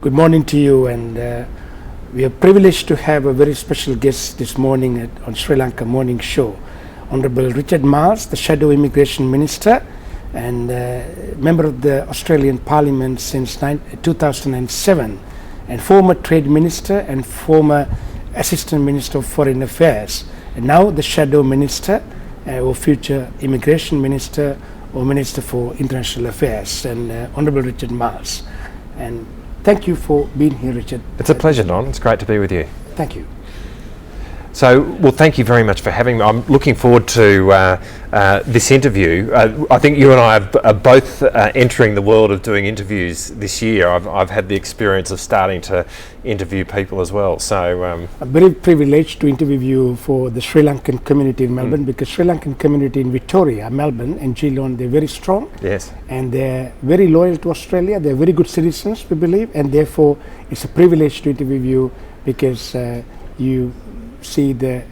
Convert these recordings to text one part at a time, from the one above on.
Good morning to you, and we are privileged to have a very special guest this morning on Sri Lanka Morning Show, Honorable Richard Marles, the Shadow Immigration Minister and member of the Australian Parliament since 2007, and former Trade Minister and former Assistant Minister of Foreign Affairs, and now the Shadow Minister or future Immigration Minister or Minister for International Affairs, and Honorable Richard Marles. And thank you for being here, Richard. It's a pleasure, Don. It's great to be with you. Thank you. So, well, thank you very much for having me. I'm looking forward to this interview. I think you and I are both entering the world of doing interviews this year. I've had the experience of starting to interview people as well. So I'm very privileged to interview you for the Sri Lankan community in Melbourne, because Sri Lankan community in Victoria, Melbourne and Geelong, they're very strong. Yes. And they're very loyal to Australia. They're very good citizens, we believe, and therefore it's a privilege to interview you because you see the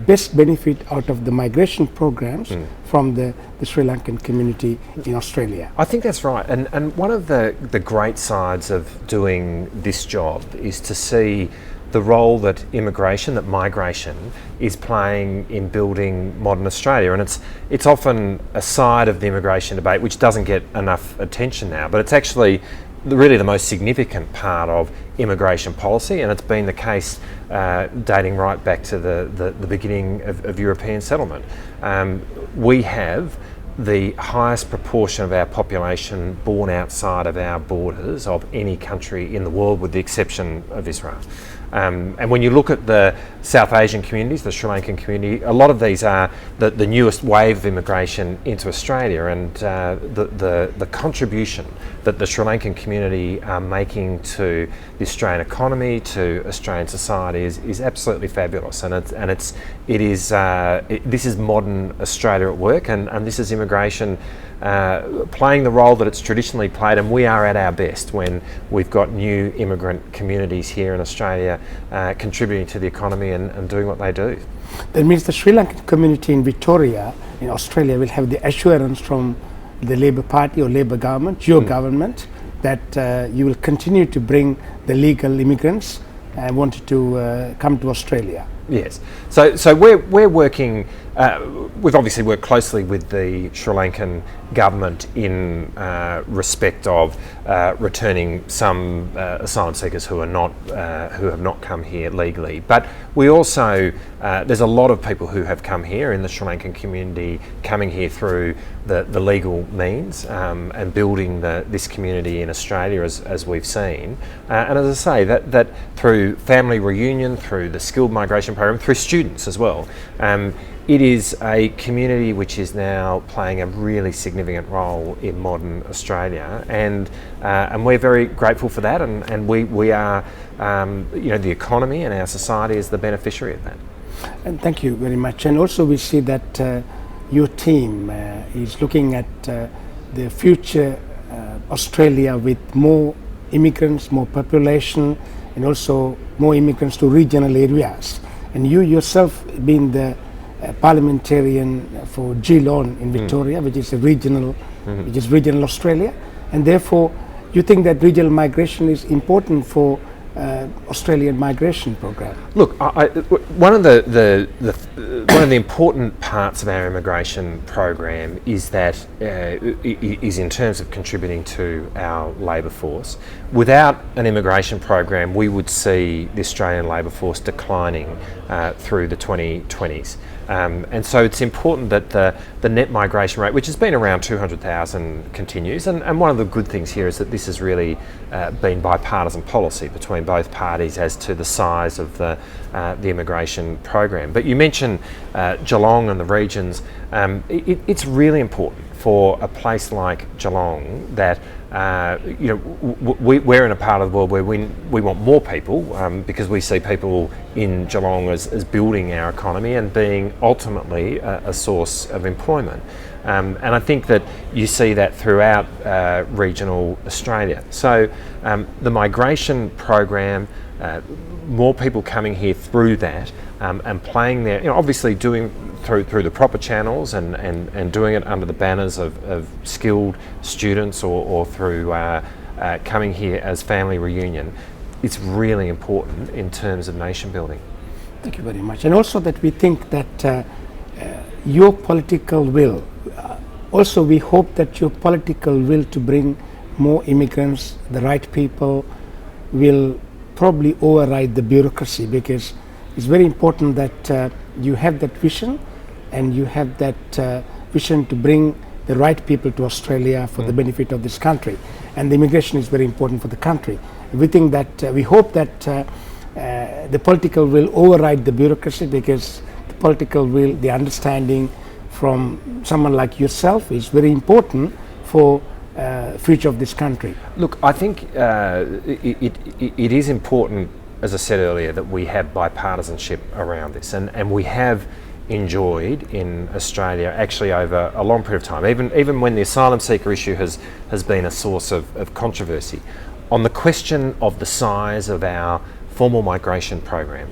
best benefit out of the migration programs from the Sri Lankan community in Australia. I think that's right. And one of the great sides of doing this job is to see the role that immigration, that migration is playing in building modern Australia. And it's often a side of the immigration debate which doesn't get enough attention now, but it's actually really the most significant part of immigration policy, and it's been the case dating right back to the beginning of European settlement. We have the highest proportion of our population born outside of our borders of any country in the world, with the exception of Israel. And when you look at the South Asian communities, the Sri Lankan community, a lot of these are the newest wave of immigration into Australia, and the contribution that the Sri Lankan community are making to the Australian economy, to Australian society is absolutely fabulous. And this is modern Australia at work, and this is immigration playing the role that it's traditionally played, and we are at our best when we've got new immigrant communities here in Australia contributing to the economy and doing what they do. That means the Sri Lankan community in Victoria, in Australia, will have the assurance from the Labor Party or Labor government, your government, that you will continue to bring the legal immigrants wanted to come to Australia. Yes. So we're working. We've obviously worked closely with the Sri Lankan government in respect of returning some asylum seekers who have not come here legally. But we also there's a lot of people who have come here in the Sri Lankan community coming here through the legal means and building this community in Australia as we've seen. And as I say, that through family reunion, through the skilled migration program, through students as well. It is a community which is now playing a really significant role in modern Australia, and we're very grateful for that, and we are, the economy and our society is the beneficiary of that. And thank you very much. And also we see that your team is looking at the future Australia with more immigrants, more population, and also more immigrants to regional areas. And you yourself being the parliamentarian for Geelong in Victoria, which is regional Australia, and therefore you think that regional migration is important for Australian migration program. Look, one of the important parts of our immigration program is that is in terms of contributing to our labour force. Without an immigration program, we would see the Australian labour force declining through the 2020s. And so it's important that the net migration rate, which has been around 200,000, continues. And one of the good things here is that this has really been bipartisan policy between both parties as to the size of the immigration program. But you mentioned Geelong and the regions. It's really important for a place like Geelong that we're in a part of the world where we want more people because we see people in Geelong as building our economy and being ultimately a source of employment. And I think that you see that throughout regional Australia. So the migration program, more people coming here through that and playing there, obviously doing through the proper channels and doing it under the banners of skilled students or through coming here as family reunion, it's really important in terms of nation building. Thank you very much. And also that we think that your political will, also we hope that your political will to bring more immigrants, the right people, will probably override the bureaucracy, because it's very important that you have that vision and you have that vision to bring the right people to Australia for the benefit of this country. And the immigration is very important for the country. We think that, we hope that the political will override the bureaucracy, because the political will, the understanding from someone like yourself is very important for future of this country. Look, I think it is important, as I said earlier, that we have bipartisanship around this, and we have enjoyed in Australia actually over a long period of time, even when the asylum seeker issue has been a source of controversy. On the question of the size of our formal migration program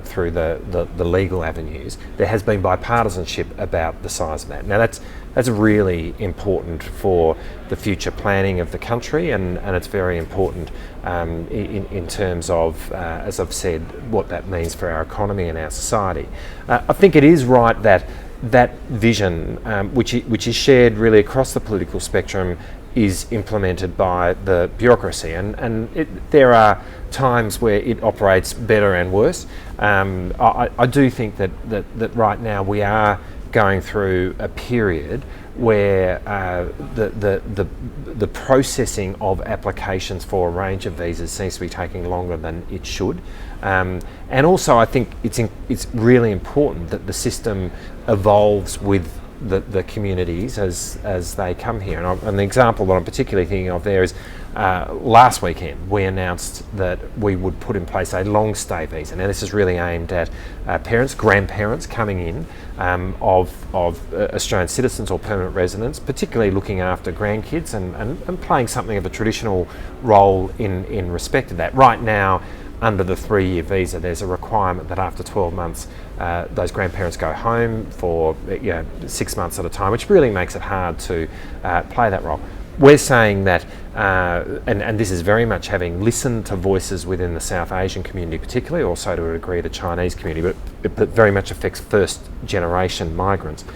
through the legal avenues, there has been bipartisanship about the size of that. Now that's really important for the future planning of the country, and it's very important in terms of, as I've said, what that means for our economy and our society. I think it is right that that vision, which is shared really across the political spectrum, is implemented by the bureaucracy, and there are times where it operates better and worse. I do think that right now we are going through a period where the processing of applications for a range of visas seems to be taking longer than it should, and also I think it's really important that the system evolves with the communities as they come here. And the example that I'm particularly thinking of there is last weekend we announced that we would put in place a long stay visa. Now this is really aimed at parents, grandparents coming in of Australian citizens or permanent residents, particularly looking after grandkids and playing something of a traditional role in respect of that. Right now, under the 3-year visa, there's a requirement that after 12 months, those grandparents go home for 6 months at a time, which really makes it hard to play that role. We're saying that, and this is very much having listened to voices within the South Asian community particularly, also to a degree the Chinese community, but it very much affects first generation migrants.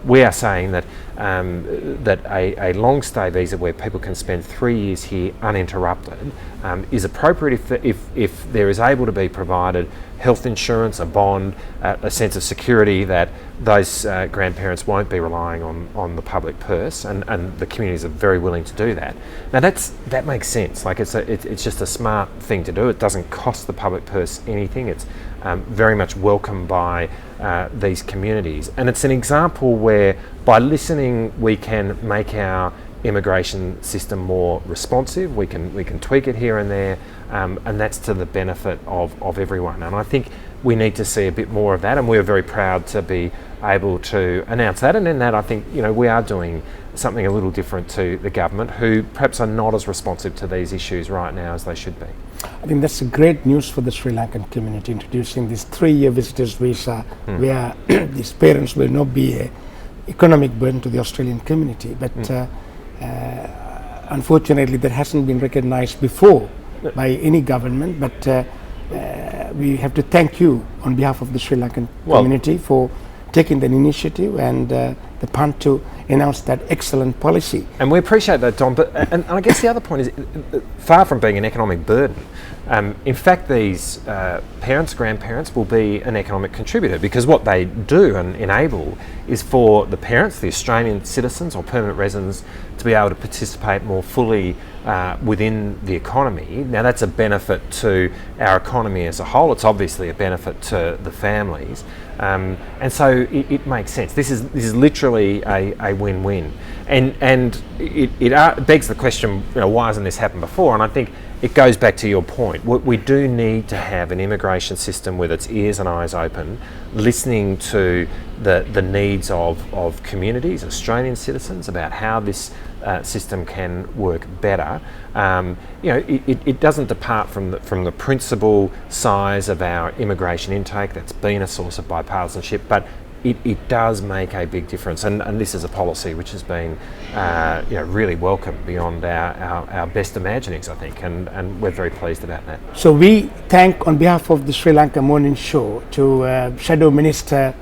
We are saying that that a long stay visa where people can spend 3 years here uninterrupted is appropriate if there is able to be provided health insurance, a bond, a sense of security that those grandparents won't be relying on the public purse, and the communities are very willing to do that. Now that makes sense. Like it's just a smart thing to do. It doesn't cost the public purse anything. It's very much welcomed by these communities, and it's an example where by listening we can make our immigration system more responsive. We can tweak it here and there, and that's to the benefit of everyone. And I think we need to see a bit more of that, and we're very proud to be able to announce that. And in that, I think we are doing something a little different to the government, who perhaps are not as responsive to these issues right now as they should be. I think that's great news for the Sri Lankan community, introducing this 3-year visitors visa, where these parents will not be an economic burden to the Australian community. But unfortunately, that hasn't been recognised before by any government. But we have to thank you on behalf of the Sri Lankan community for taking that initiative and the punt to announce that excellent policy. And we appreciate that, Don. But and I guess the other point is, far from being an economic burden, in fact, these parents, grandparents will be an economic contributor, because what they do and enable is for the parents, the Australian citizens or permanent residents, to be able to participate more fully within the economy. Now that's a benefit to our economy as a whole. It's obviously a benefit to the families, and so it makes sense. This is literally a win-win, and it begs the question, why hasn't this happened before? And I think it goes back to your point. We do need to have an immigration system with its ears and eyes open, listening to the needs of communities, Australian citizens, about how this system can work better. It doesn't depart from the principal size of our immigration intake. That's been a source of bipartisanship, but it does make a big difference. And this is a policy which has been really welcomed beyond our best imaginings, I think, and we're very pleased about that. So we thank on behalf of the Sri Lanka Morning Show to Shadow Minister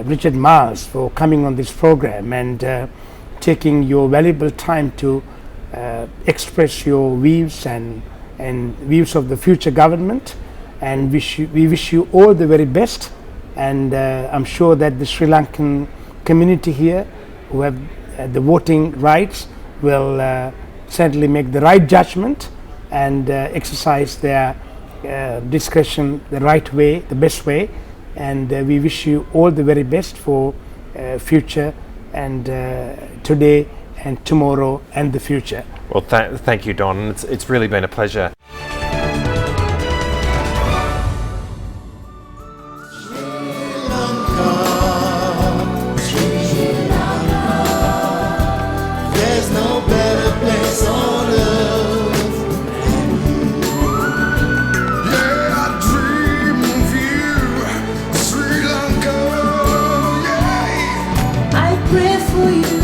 Richard Marles for coming on this program and taking your valuable time to express your views and views of the future government, and we wish you all the very best, and I'm sure that the Sri Lankan community here who have the voting rights will certainly make the right judgment and exercise their discretion the right way, the best way, and we wish you all the very best for future and today and tomorrow and the future. Well, thank you, Don. It's really been a pleasure. There's no better place on earth. Yeah, I dream of you, Sri Lanka. Yeah. I pray for you.